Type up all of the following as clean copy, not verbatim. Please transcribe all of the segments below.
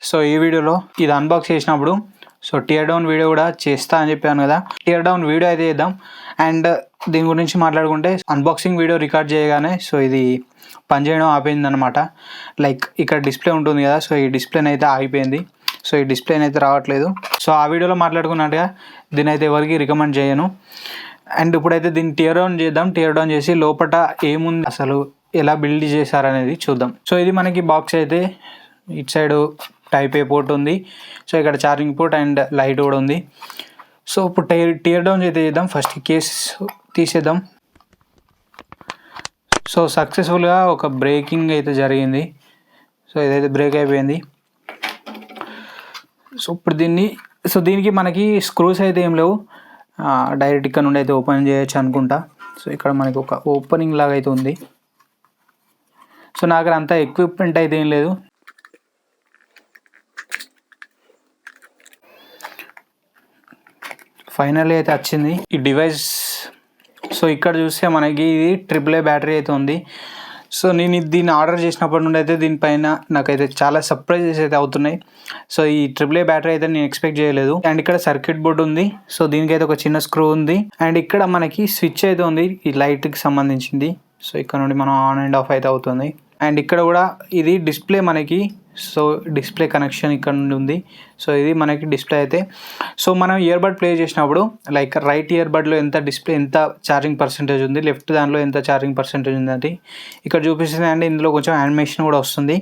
So ఈ వీడియోలో ఇది అన్బాక్స్ చేసినప్పుడు సో టియర్ డౌన్ వీడియో కూడా చేస్తా అని చెప్పాను కదా, టియర్ డౌన్ వీడియో అయితే చేద్దాం. అండ్ దీని గురించి మాట్లాడుకుంటే అన్బాక్సింగ్ వీడియో రికార్డ్ చేయగానే సో ఇది పనిచేయడం ఆపోయిందనమాట. లైక్ ఇక్కడ డిస్ప్లే ఉంటుంది కదా, సో ఈ డిస్ప్లేని అయితే ఆగిపోయింది. సో ఈ డిస్ప్లేని అయితే రావట్లేదు. సో ఆ వీడియోలో మాట్లాడుకున్నట్టుగా దీని అయితే ఎవరికి రికమెండ్ చేయను. అండ్ ఇప్పుడైతే దీన్ని టియర్ డౌన్ చేద్దాం. టియర్ డౌన్ చేసి లోపల ఏముంది, అసలు ఎలా బిల్డ్ చేశారనేది చూద్దాం. సో ఇది మనకి బాక్స్ అయితే ఇటు సైడ్ టైప్ ఏ పోర్ట్ ఉంది. సో ఇక్కడ ఛార్జింగ్ పోర్ట్ అండ్ లైట్ కూడా ఉంది. సో ఇప్పుడు టియర్ డౌన్ అయితే చేద్దాం. ఫస్ట్ కేస్ తీసేద్దాం. సో సక్సెస్ఫుల్గా ఒక బ్రేకింగ్ అయితే జరిగింది. సో ఇదైతే బ్రేక్ అయిపోయింది. సో ఇప్పుడు దీనికి మనకి స్క్రూస్ అయితే ఏం లేవు, డైరెక్ట్ ఇక్కడ నుండి అయితే ఓపెన్ చేయొచ్చు అనుకుంటా. సో ఇక్కడ మనకి ఒక ఓపెనింగ్ లాగా అయితే ఉంది. సో నా దగ్గర అంత ఎక్విప్మెంట్ అయితే ఏం లేదు. ఫైనల్లీ అయితే వచ్చింది ఈ డివైస్. సో ఇక్కడ చూస్తే మనకి ఇది AAA బ్యాటరీ అయితే ఉంది. సో నేను దీన్ని ఆర్డర్ చేసినప్పటి నుండి అయితే దీనిపైన నాకైతే చాలా సర్ప్రైజెస్ అయితే అవుతున్నాయి. సో ఈ AAA బ్యాటరీ అయితే నేను ఎక్స్పెక్ట్ చేయలేదు. అండ్ ఇక్కడ సర్క్యూట్ బోర్డ్ ఉంది. సో దీనికైతే ఒక చిన్న స్క్రూ ఉంది. అండ్ ఇక్కడ మనకి స్విచ్ అయితే ఉంది ఈ లైట్కి సంబంధించింది. సో ఇక్కడ నుండి మనం ఆన్ అండ్ ఆఫ్ అయితే అవుతుంది. అండ్ ఇక్కడ కూడా ఇది డిస్ప్లే మనకి, సో డిస్ప్లే కనెక్షన్ ఇక్కడ నుండి ఉంది. సో ఇది మనకి డిస్ప్లే అయితే. సో మనం ఇయర్బడ్ ప్లే చేసినప్పుడు లైక్ రైట్ ఇయర్బడ్లో ఎంత డిస్ప్లే, ఎంత ఛార్జింగ్ పర్సెంటేజ్ ఉంది, లెఫ్ట్ దానిలో ఎంత ఛార్జింగ్ పర్సెంటేజ్ ఉందంటే ఇక్కడ చూపిస్తుంది. అండ్ ఇందులో కొంచెం యానిమేషన్ కూడా వస్తుంది.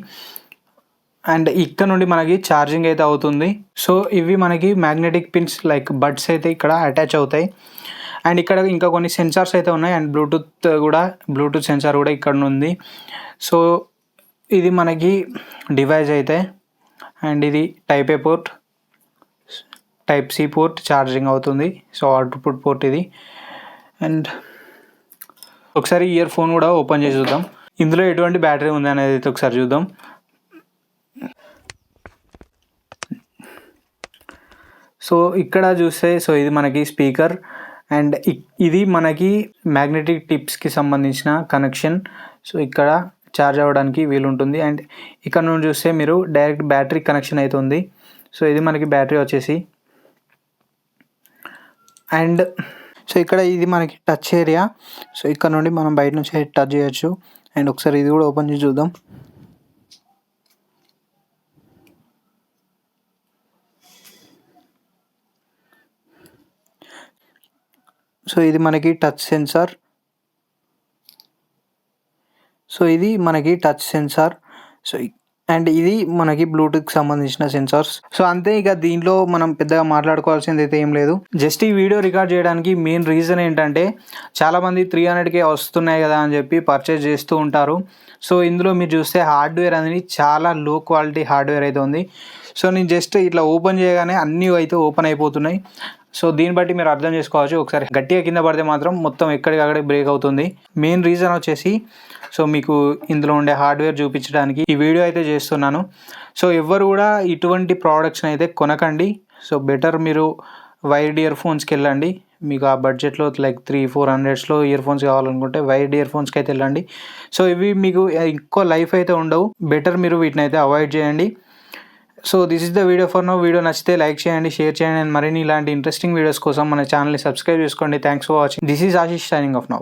అండ్ ఇక్కడ నుండి మనకి ఛార్జింగ్ అయితే అవుతుంది. సో ఇవి మనకి మ్యాగ్నెటిక్ పిన్స్ లైక్ బడ్స్ అయితే ఇక్కడ అటాచ్ అవుతాయి. అండ్ ఇక్కడ ఇంకా కొన్ని సెన్సార్స్ అయితే ఉన్నాయి. అండ్ బ్లూటూత్ సెన్సార్ కూడా ఇక్కడ ఉంది. సో ఇది మనకి డివైస్ అయితే. అండ్ ఇది type A port, type C port, charging అవుతుంది. సో అవుట్పుట్ పోర్ట్ ఇది. అండ్ ఒకసారి ఇయర్ ఫోన్ కూడా ఓపెన్ చేసి చూద్దాం, ఇందులో ఎటువంటి బ్యాటరీ ఉంది అనేది అయితే ఒకసారి చూద్దాం. సో ఇక్కడ చూస్తే సో ఇది మనకి స్పీకర్. అండ్ ఇది మనకి మ్యాగ్నెటిక్ టిప్స్కి సంబంధించిన కనెక్షన్. సో ఇక్కడ ఛార్జ్ అవ్వడానికి వీలుంటుంది. అండ్ ఇక్కడ నుండి చూస్తే మీరు డైరెక్ట్ బ్యాటరీ కనెక్షన్ అయితే ఉంది. సో ఇది మనకి బ్యాటరీ వచ్చేసి. అండ్ సో ఇక్కడ ఇది మనకి టచ్ ఏరియా. సో ఇక్కడ నుండి మనం బయట నుంచి టచ్ చేయొచ్చు. అండ్ ఒకసారి ఇది కూడా ఓపెన్ చేసి చూద్దాం. సో ఇది మనకి టచ్ సెన్సార్. సో ఇది మనకి టచ్ సెన్సార్. సో అండ్ ఇది మనకి బ్లూటూత్కి సంబంధించిన సెన్సార్స్. సో అంతే, ఇక దీంట్లో మనం పెద్దగా మాట్లాడుకోవాల్సింది అయితే ఏం లేదు. జస్ట్ ఈ వీడియో రికార్డ్ చేయడానికి మెయిన్ రీజన్ ఏంటంటే చాలామంది 300K వస్తున్నాయి కదా అని చెప్పి పర్చేజ్ చేస్తూ ఉంటారు. సో ఇందులో మీరు చూస్తే హార్డ్వేర్ అనేది చాలా లో క్వాలిటీ హార్డ్వేర్ అయితే ఉంది. సో నేను జస్ట్ ఇట్లా ఓపెన్ చేయగానే అన్నీ అయితే ఓపెన్ అయిపోతున్నాయి. సో దీన్ని బట్టి మీరు అర్థం చేసుకోవచ్చు. ఒకసారి గట్టిగా కింద పడితే మాత్రం మొత్తం ఎక్కడికక్కడే బ్రేక్ అవుతుంది. మెయిన్ రీజన్ వచ్చేసి సో మీకు ఇందులో ఉండే హార్డ్వేర్ చూపించడానికి ఈ వీడియో అయితే చేస్తున్నాను. సో ఎవరు కూడా ఇటువంటి ప్రోడక్ట్స్ని అయితే కొనకండి. సో బెటర్ మీరు వైర్డ్ ఇయర్ ఫోన్స్కి వెళ్ళండి. మీకు ఆ బడ్జెట్లో లైక్ 300-400లో ఇయర్ ఫోన్స్ కావాలనుకుంటే వైర్డ్ ఇయర్ ఫోన్స్కి అయితే వెళ్ళండి. సో ఇవి మీకు ఎక్కువ లైఫ్ అయితే ఉండవు. బెటర్ మీరు వీటిని అయితే అవాయిడ్ చేయండి. So this is the video for now. Video నచ్చితే లైక్ చేయండి, షేర్ చేయండి. అండ్ మరిన్ని ఇలాంటి ఇంట్రెస్టింగ్ వీడియోస్ కోసం మన ఛానల్ని సబ్స్క్రైబ్ చేసుకోండి. Thanks for watching. This is Ashish signing off now.